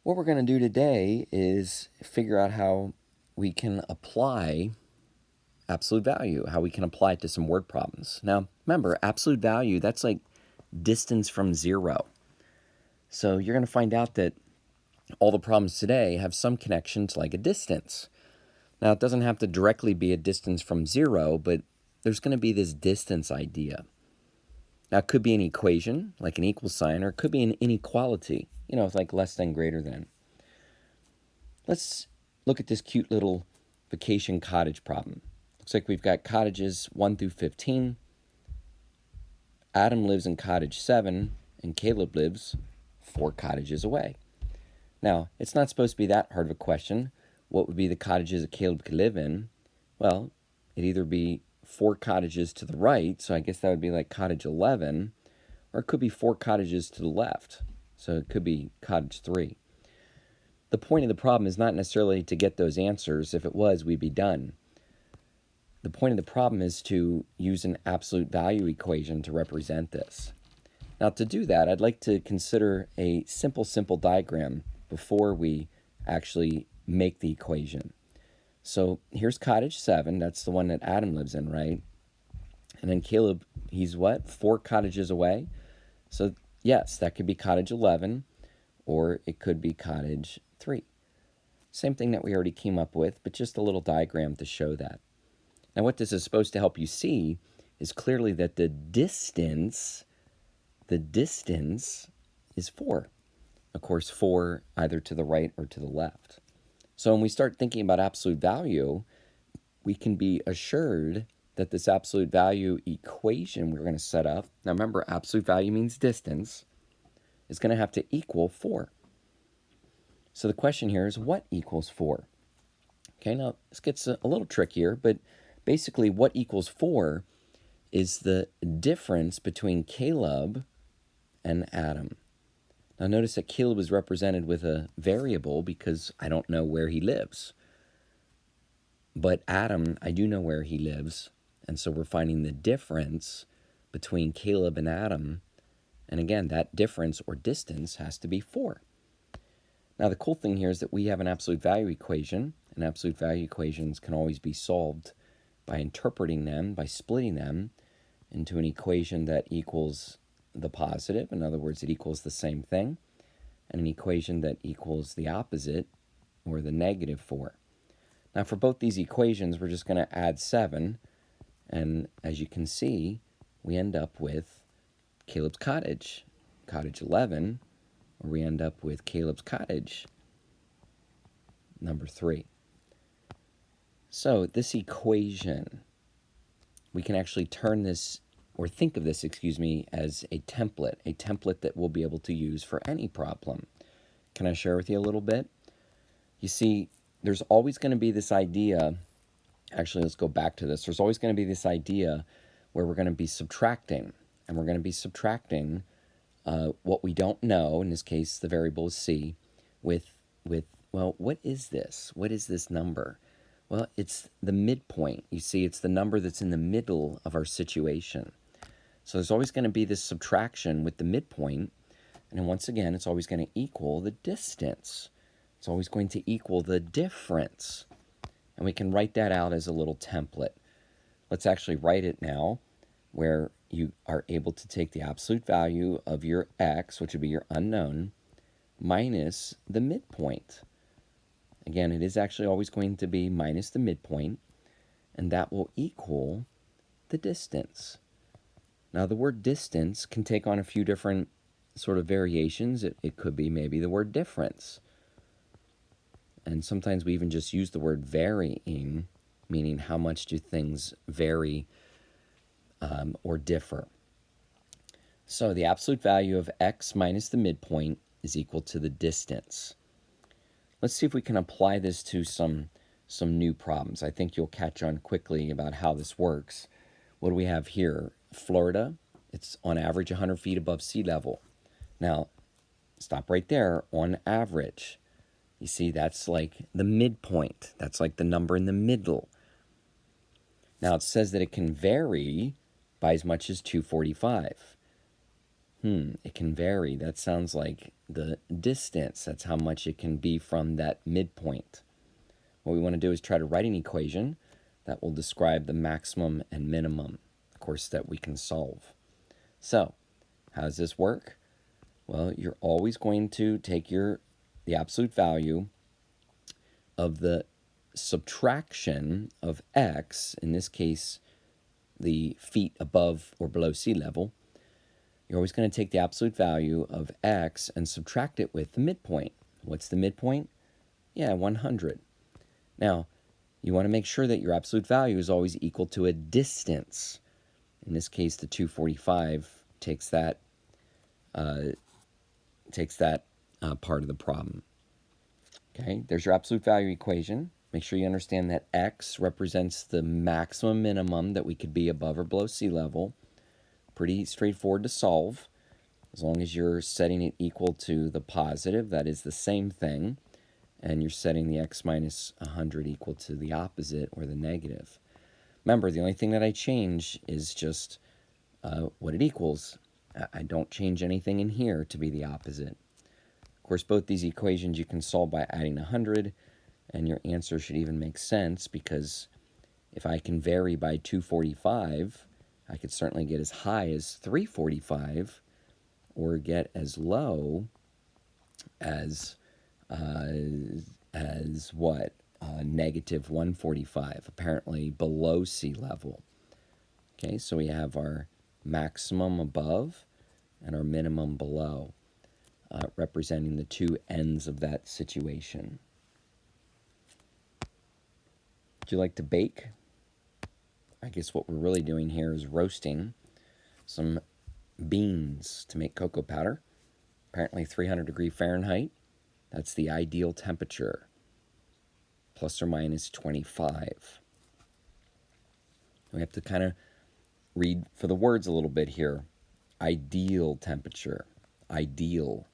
What we're going to do today is figure out how we can apply absolute value, how we can apply it to some word problems. Now, remember, absolute value, that's like distance from zero. So you're going to find out that all the problems today have some connection to like a distance. Now, it doesn't have to directly be a distance from zero, but there's going to be this distance idea. Now, it could be an equation, like an equal sign, or it could be an inequality, it's like less than, greater than. Let's look at this cute little vacation cottage problem. Looks like we've got cottages 1 through 15. Adam lives in cottage 7, and Caleb lives 4 cottages away. Now, it's not supposed to be that hard of a question. What would be the cottages that Caleb could live in? Well, it'd either be 4 cottages to the right, so I guess that would be like cottage 11, or it could be 4 cottages to the left, so it could be cottage 3. The point of the problem is not necessarily to get those answers. If it was, we'd be done. The point of the problem is to use an absolute value equation to represent this. Now, to do that, I'd like to consider a simple diagram before we actually make the equation. So here's cottage 7. That's the one that Adam lives in, right? And then Caleb, he's what? 4 cottages away. So yes, that could be cottage 11, or it could be cottage 3. Same thing that we already came up with, but just a little diagram to show that. Now, what this is supposed to help you see is clearly that the distance is 4. Of course, 4 either to the right or to the left. So when we start thinking about absolute value, we can be assured that this absolute value equation we're going to set up, now remember, absolute value means distance, is going to have to equal 4. So the question here is, what equals 4? Okay, now this gets a little trickier, but basically what equals 4 is the difference between Caleb and Adam. Now notice that Caleb is represented with a variable because I don't know where he lives. But Adam, I do know where he lives, and so we're finding the difference between Caleb and Adam. And again, that difference or distance has to be 4. Now the cool thing here is that we have an absolute value equation, and absolute value equations can always be solved by interpreting them, by splitting them into an equation that equals the positive. In other words, it equals the same thing, and an equation that equals the opposite, or the negative 4. Now for both these equations, we're just going to add 7, and as you can see, we end up with Caleb's cottage, cottage 11, or we end up with Caleb's cottage, number 3. So this equation, we can actually turn this, or think of this, as a template that we'll be able to use for any problem. Can I share with you a little bit? You see, there's always going to be this idea, actually let's go back to this, there's always going to be this idea where we're going to be subtracting, and we're going to be subtracting what we don't know, in this case the variable is c, with well, what is this? What is this number? Well, it's the midpoint. You see, it's the number that's in the middle of our situation. So there's always going to be this subtraction with the midpoint, and then once again, it's always going to equal the distance. It's always going to equal the difference. And we can write that out as a little template. Let's actually write it now, where you are able to take the absolute value of your x, which would be your unknown, minus the midpoint. Again, it is actually always going to be minus the midpoint, and that will equal the distance. Now, the word distance can take on a few different sort of variations. It could be maybe the word difference. And sometimes we even just use the word varying, meaning how much do things vary or differ. So the absolute value of x minus the midpoint is equal to the distance. Let's see if we can apply this to some new problems. I think you'll catch on quickly about how this works. What do we have here? Florida, it's on average 100 feet above sea level. Now, stop right there, on average. You see, that's like the midpoint. That's like the number in the middle. Now, it says that it can vary by as much as 245. It can vary. That sounds like the distance. That's how much it can be from that midpoint. What we want to do is try to write an equation that will describe the maximum and minimum, of course, that we can solve. So, how does this work? Well, you're always going to take the absolute value of the subtraction of x, in this case, the feet above or below sea level. You're always going to take the absolute value of x and subtract it with the midpoint. What's the midpoint? Yeah, 100. Now, you want to make sure that your absolute value is always equal to a distance. In this case, the 245 takes that part of the problem. Okay, there's your absolute value equation. Make sure you understand that x represents the maximum minimum that we could be above or below sea level. Pretty straightforward to solve. As long as you're setting it equal to the positive, that is the same thing, and you're setting the x minus 100 equal to the opposite or the negative. Remember, the only thing that I change is just what it equals. I don't change anything in here to be the opposite. Of course, both these equations you can solve by adding 100, and your answer should even make sense, because if I can vary by 245, I could certainly get as high as 345 or get as low as what? Negative 145, apparently below sea level. Okay, so we have our maximum above and our minimum below, representing the two ends of that situation. Would you like to bake? I guess what we're really doing here is roasting some beans to make cocoa powder. Apparently 300 Fahrenheit. That's the ideal temperature, plus or minus 25. We have to kind of read for the words a little bit here. Ideal temperature. Ideal.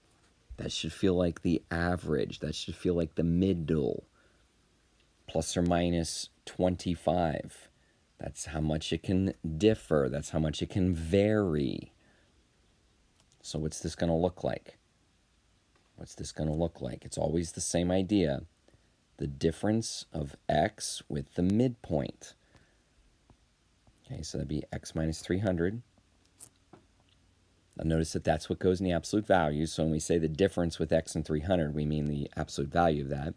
That should feel like the average. That should feel like the middle. Plus or minus 25. That's how much it can differ. That's how much it can vary. So what's this going to look like? What's this going to look like? It's always the same idea. The difference of x with the midpoint. Okay, so that'd be x minus 300. Now notice that that's what goes in the absolute value. So when we say the difference with x and 300, we mean the absolute value of that.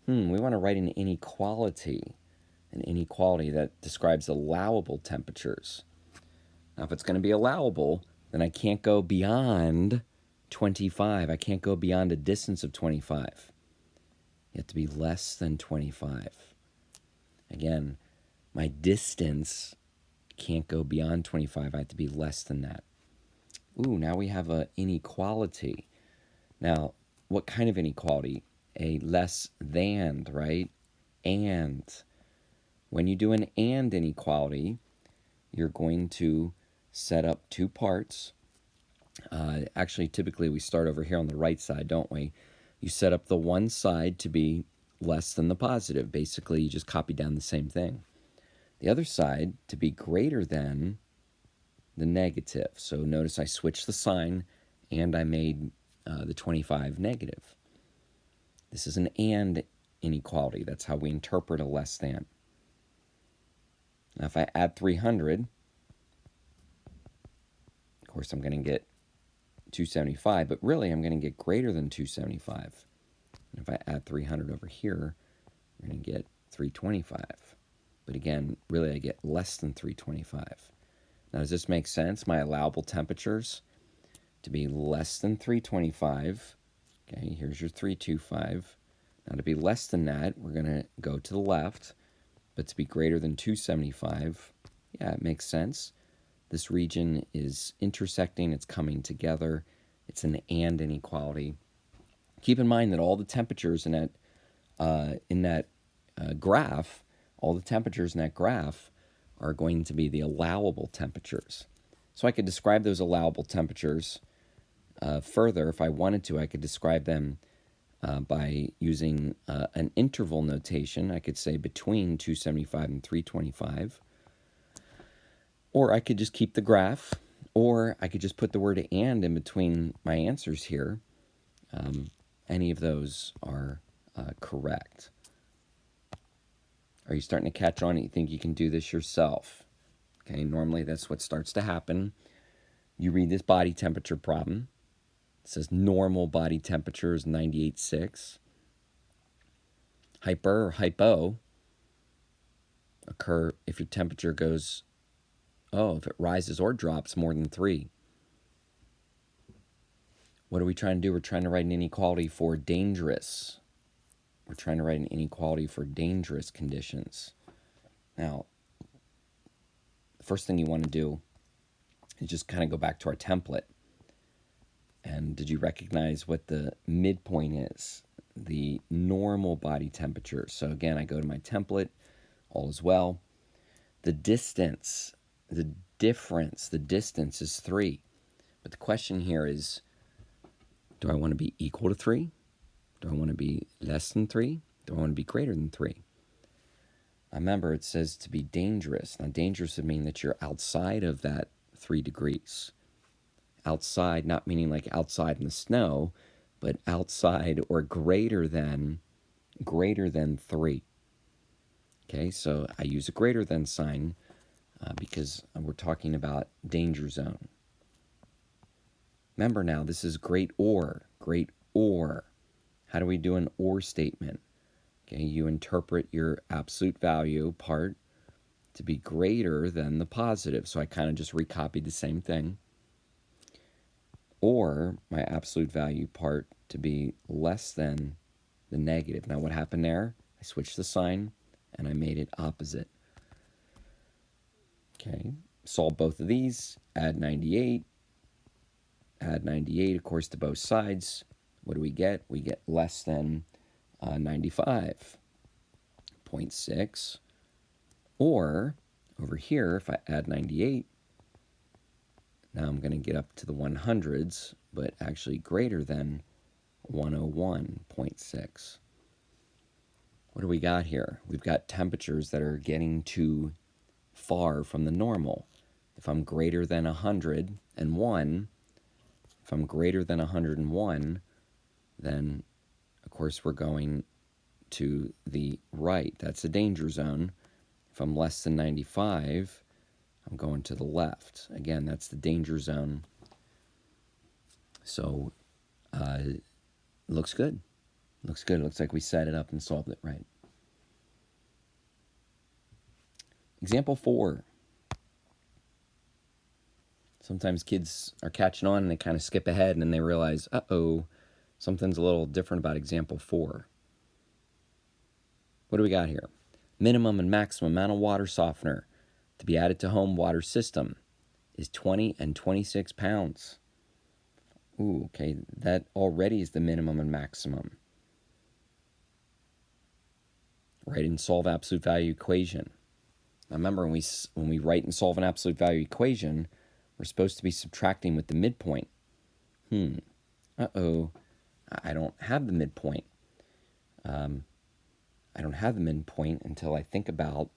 We want to write an inequality that describes allowable temperatures. Now, if it's going to be allowable, then I can't go beyond 25. I can't go beyond a distance of 25. You have to be less than 25. Again, my distance can't go beyond 25. I have to be less than that. Ooh, now we have an inequality. Now, what kind of inequality? A less than, right? And. When you do an and inequality, you're going to set up two parts. Actually, typically we start over here on the right side, don't we? You set up the one side to be less than the positive. Basically, you just copy down the same thing. The other side to be greater than the negative. So notice I switched the sign and I made the 25 negative. This is an and inequality. That's how we interpret a less than. Now if I add 300, of course I'm going to get 275, but really I'm going to get greater than 275. And if I add 300 over here, I'm going to get 325. But again, really I get less than 325. Now does this make sense? My allowable temperatures to be less than 325. Okay, here's your 325. Now to be less than that, we're going to go to the left. But to be greater than 275, yeah, it makes sense. This region is intersecting, it's coming together. It's an and inequality. Keep in mind that all the temperatures in that graph, all the temperatures in that graph are going to be the allowable temperatures. So I could describe those allowable temperatures further. If I wanted to, I could describe them by using an interval notation. I could say between 275 and 325. Or I could just keep the graph, or I could just put the word and in between my answers here. Any of those are correct. Are you starting to catch on? You think you can do this yourself? Okay, normally that's what starts to happen. You read this body temperature problem. It says normal body temperature is 98.6. Hyper or hypo occur if your temperature goes, if it rises or drops more than 3. What are we trying to do? We're trying to write an inequality for dangerous. We're trying to write an inequality for dangerous conditions. Now, the first thing you want to do is just kind of go back to our template. And did you recognize what the midpoint is? The normal body temperature. So again, I go to my template, all is well. The distance, the difference, the distance is 3. But the question here is, do I want to be equal to 3? Do I want to be less than 3? Do I want to be greater than 3? Remember, it says to be dangerous. Now, dangerous would mean that you're outside of that 3 degrees. Outside, not meaning like outside in the snow, but outside or greater than 3. Okay, so I use a greater than sign because we're talking about danger zone. Remember now, this is great or. How do we do an or statement? Okay, you interpret your absolute value part to be greater than the positive. So I kind of just recopied the same thing. Or my absolute value part to be less than the negative. Now what happened there? I switched the sign and I made it opposite. Okay, solve both of these, add 98, of course, to both sides. What do we get? We get less than 95.6. Or over here, if I add 98, now I'm going to get up to the 100s, but actually greater than 101.6. What do we got here? We've got temperatures that are getting too far from the normal. If I'm greater than 101, then of course we're going to the right. That's the danger zone. If I'm less than 95, I'm going to the left. Again, that's the danger zone. So it looks good. Looks good. It looks like we set it up and solved it right. Example 4. Sometimes kids are catching on and they kind of skip ahead and then they realize, something's a little different about example 4. What do we got here? Minimum and maximum amount of water softener to be added to home water system is 20 and 26 pounds. Ooh, okay, that already is the minimum and maximum. Write and solve absolute value equation. Now remember, when we write and solve an absolute value equation, we're supposed to be subtracting with the midpoint. I don't have the midpoint. I don't have the midpoint until I think about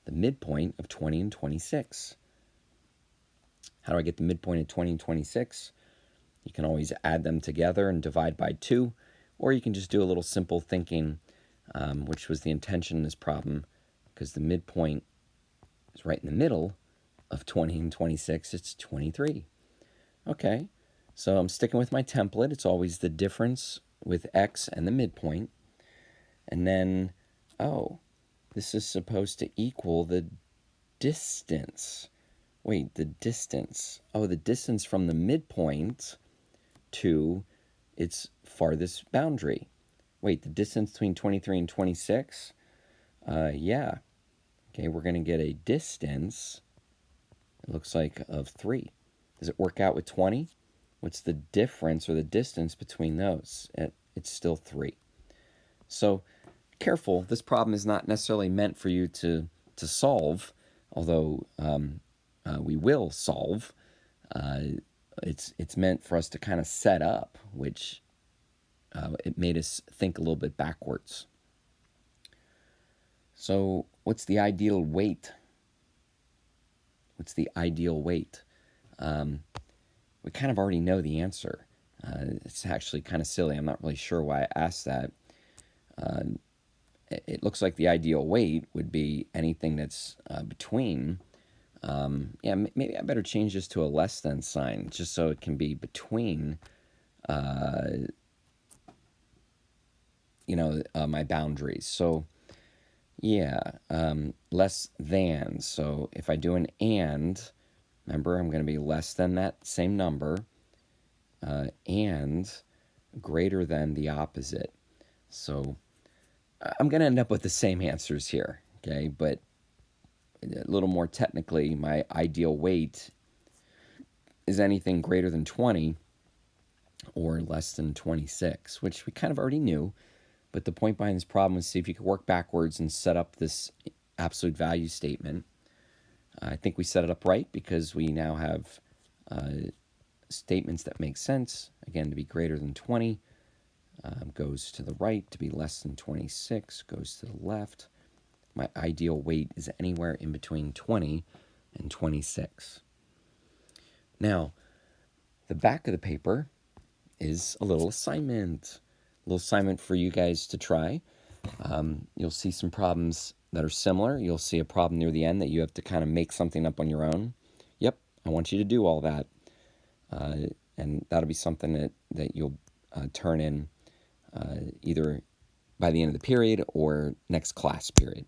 the midpoint of 20 and 26. How do I get the midpoint of 20 and 26? You can always add them together and divide by 2, or you can just do a little simple thinking, which was the intention in this problem, because the midpoint is right in the middle of 20 and 26. It's 23. Okay, so I'm sticking with my template. It's always the difference with x and the midpoint. And then, this is supposed to equal the distance. Wait, the distance. The distance from the midpoint to its farthest boundary. Wait, the distance between 23 and 26? Yeah. Okay, we're going to get a distance, it looks like, of 3. Does it work out with 20? What's the difference or the distance between those? It's still 3. So careful, this problem is not necessarily meant for you to solve, although we will solve. It's meant for us to kind of set up, which it made us think a little bit backwards. So what's the ideal weight? We kind of already know the answer. It's actually kind of silly. I'm not really sure why I asked that. It looks like the ideal weight would be anything that's between. Yeah, maybe I better change this to a less than sign, just so it can be between, my boundaries. So, yeah, less than. So if I do an and, remember, I'm going to be less than that same number, and greater than the opposite. So I'm going to end up with the same answers here, okay? But a little more technically, my ideal weight is anything greater than 20 or less than 26, which we kind of already knew. But the point behind this problem was see if you could work backwards and set up this absolute value statement. I think we set it up right because we now have statements that make sense. Again, to be greater than 20 goes to the right. To be less than 26 goes to the left. My ideal weight is anywhere in between 20 and 26. Now, the back of the paper is a little assignment. A little assignment for you guys to try. You'll see some problems that are similar. You'll see a problem near the end that you have to kind of make something up on your own. Yep, I want you to do all that. And that'll be something that you'll turn in either by the end of the period or next class period.